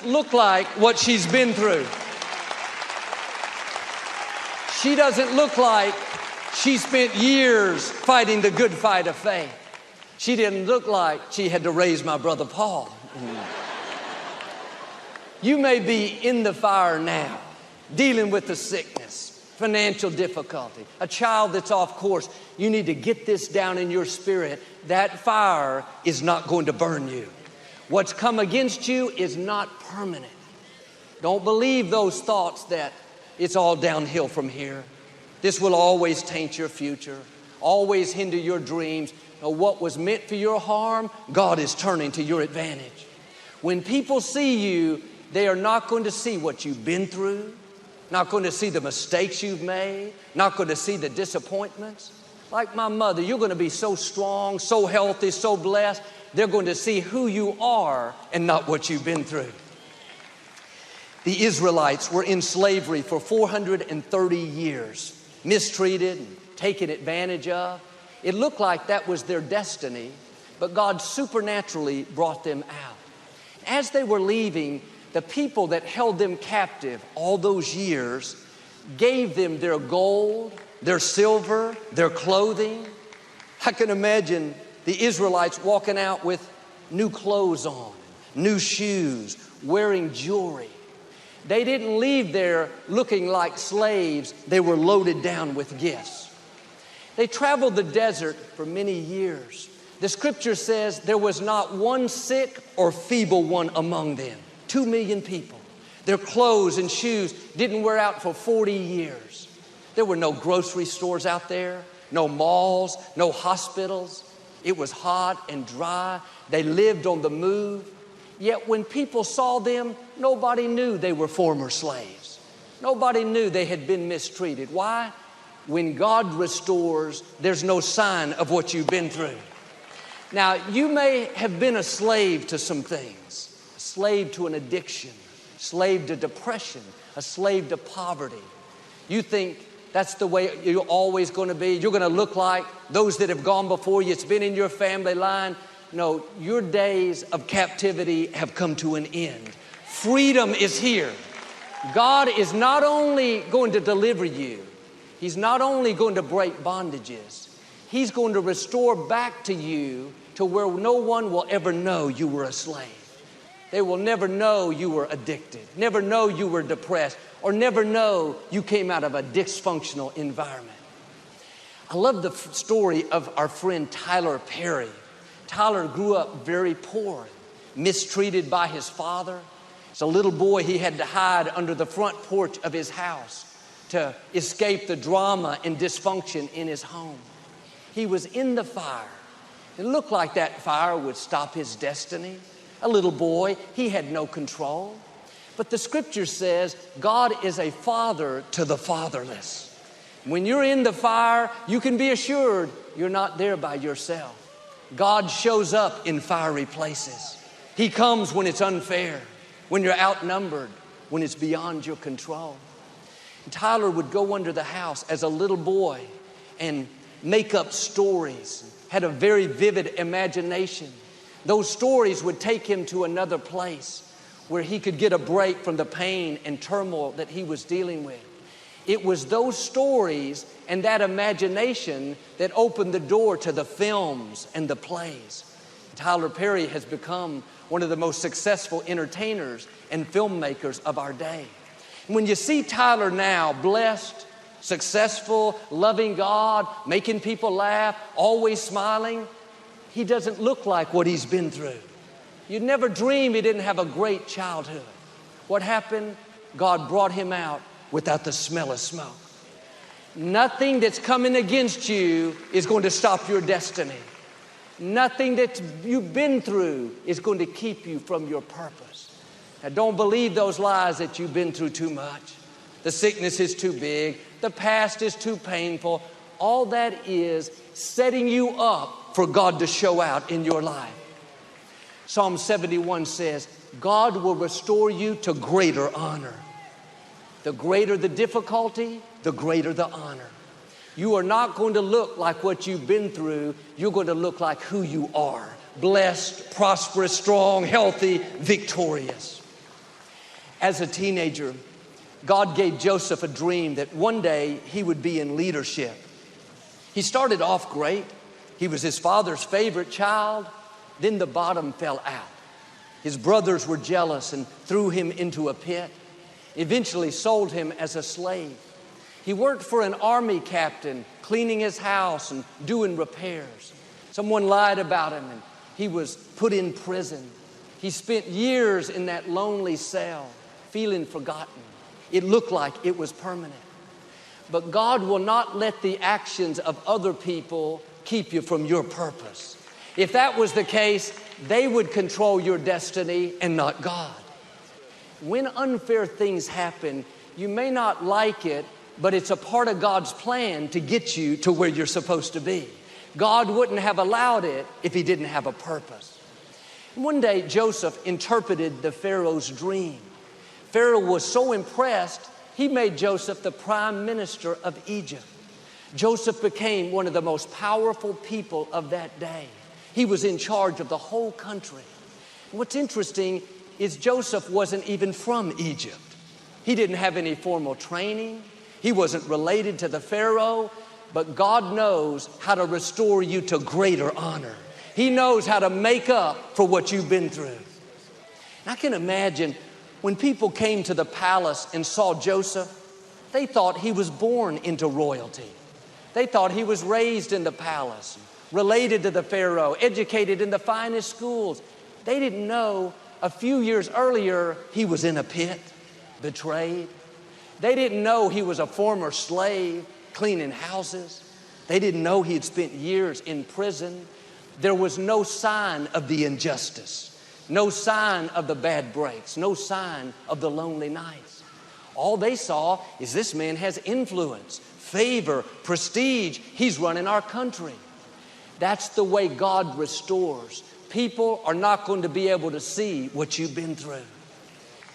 look like what she's been through. She doesn't look like she spent years fighting the good fight of faith. She didn't look like she had to raise my brother Paul. You may be in the fire now, dealing with the sickness, financial difficulty, a child that's off course. You need to get this down in your spirit. That fire is not going to burn you. What's come against you is not permanent. Don't believe those thoughts that it's all downhill from here. This will always taint your future, always hinder your dreams. Now, what was meant for your harm, God is turning to your advantage. When people see you, they are not going to see what you've been through, not going to see the mistakes you've made, not going to see the disappointments. Like my mother, you're going to be so strong, so healthy, so blessed. They're going to see who you are and not what you've been through. The Israelites were in slavery for 430 years, mistreated and taken advantage of. It looked like that was their destiny, but God supernaturally brought them out. As they were leaving, the people that held them captive all those years gave them their gold, their silver, their clothing. I can imagine the Israelites walking out with new clothes on, new shoes, wearing jewelry. They didn't leave there looking like slaves. They were loaded down with gifts. They traveled the desert for many years. The scripture says there was not one sick or feeble one among them. 2 million people. Their clothes and shoes didn't wear out for 40 years. There were no grocery stores out there, no malls, no hospitals. It was hot and dry. They lived on the move. Yet when people saw them, nobody knew they were former slaves. Nobody knew they had been mistreated. Why? When God restores, there's no sign of what you've been through. Now, you may have been a slave to some things. A slave to an addiction, a slave to depression, a slave to poverty. You think that's the way you're always going to be. You're going to look like those that have gone before you. It's been in your family line. No, your days of captivity have come to an end. Freedom is here. God is not only going to deliver you, He's not only going to break bondages, He's going to restore back to you to where no one will ever know you were a slave. They will never know you were addicted, never know you were depressed, or never know you came out of a dysfunctional environment. I love the story of our friend Tyler Perry. Tyler grew up very poor, mistreated by his father. As a little boy, he had to hide under the front porch of his house to escape the drama and dysfunction in his home. He was in the fire. It looked like that fire would stop his destiny. A little boy, he had no control. But the scripture says God is a father to the fatherless. When you're in the fire, you can be assured you're not there by yourself. God shows up in fiery places. He comes when it's unfair, when you're outnumbered, when it's beyond your control. And Tyler would go under the house as a little boy and make up stories, had a very vivid imagination. Those stories would take him to another place where he could get a break from the pain and turmoil that he was dealing with. It was those stories and that imagination that opened the door to the films and the plays. Tyler Perry has become one of the most successful entertainers and filmmakers of our day. When you see Tyler now, blessed, successful, loving God, making people laugh, always smiling, he doesn't look like what he's been through. You'd never dream he didn't have a great childhood. What happened? God brought him out without the smell of smoke. Nothing that's coming against you is going to stop your destiny. Nothing that you've been through is going to keep you from your purpose. Now, don't believe those lies that you've been through too much. The sickness is too big. The past is too painful. All that is setting you up for God to show out in your life. Psalm 71 says, God will restore you to greater honor. The greater the difficulty, the greater the honor. You are not going to look like what you've been through. You're going to look like who you are. Blessed, prosperous, strong, healthy, victorious. As a teenager, God gave Joseph a dream that one day he would be in leadership. He started off great. He was his father's favorite child. Then the bottom fell out. His brothers were jealous and threw him into a pit. Eventually sold him as a slave. He worked for an army captain, cleaning his house and doing repairs. Someone lied about him and he was put in prison. He spent years in that lonely cell, feeling forgotten. It looked like it was permanent. But God will not let the actions of other people keep you from your purpose. If that was the case, they would control your destiny and not God. When unfair things happen, you may not like it, but it's a part of God's plan to get you to where you're supposed to be. God wouldn't have allowed it if he didn't have a purpose. One day, Joseph interpreted the Pharaoh's dream. Pharaoh was so impressed, he made Joseph the prime minister of Egypt. Joseph became one of the most powerful people of that day. He was in charge of the whole country. What's interesting is Joseph wasn't even from Egypt. He didn't have any formal training. He wasn't related to the Pharaoh, but God knows how to restore you to greater honor. He knows how to make up for what you've been through. And I can imagine when people came to the palace and saw Joseph, they thought he was born into royalty. They thought he was raised in the palace, related to the Pharaoh, educated in the finest schools. They didn't know a few years earlier he was in a pit, betrayed. They didn't know he was a former slave, cleaning houses. They didn't know he had spent years in prison. There was no sign of the injustice. No sign of the bad breaks, no sign of the lonely nights. All they saw is this man has influence, favor, prestige. He's running our country. That's the way God restores. People are not going to be able to see what you've been through.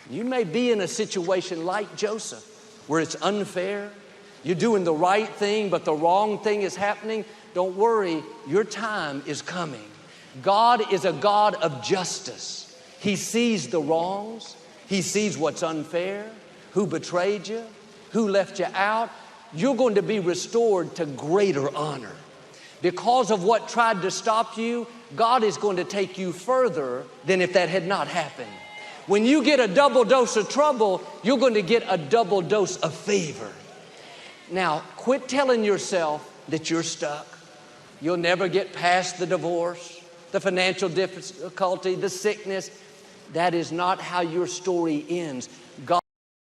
You may be in a situation like Joseph, where it's unfair. You're doing the right thing, but the wrong thing is happening. Don't worry, your time is coming. God is a God of justice. He sees the wrongs. He sees what's unfair, who betrayed you, who left you out. You're going to be restored to greater honor. Because of what tried to stop you, God is going to take you further than if that had not happened. When you get a double dose of trouble, you're going to get a double dose of favor. Now, quit telling yourself that you're stuck. You'll never get past the divorce, the financial difficulty, the sickness. That is not how your story ends. God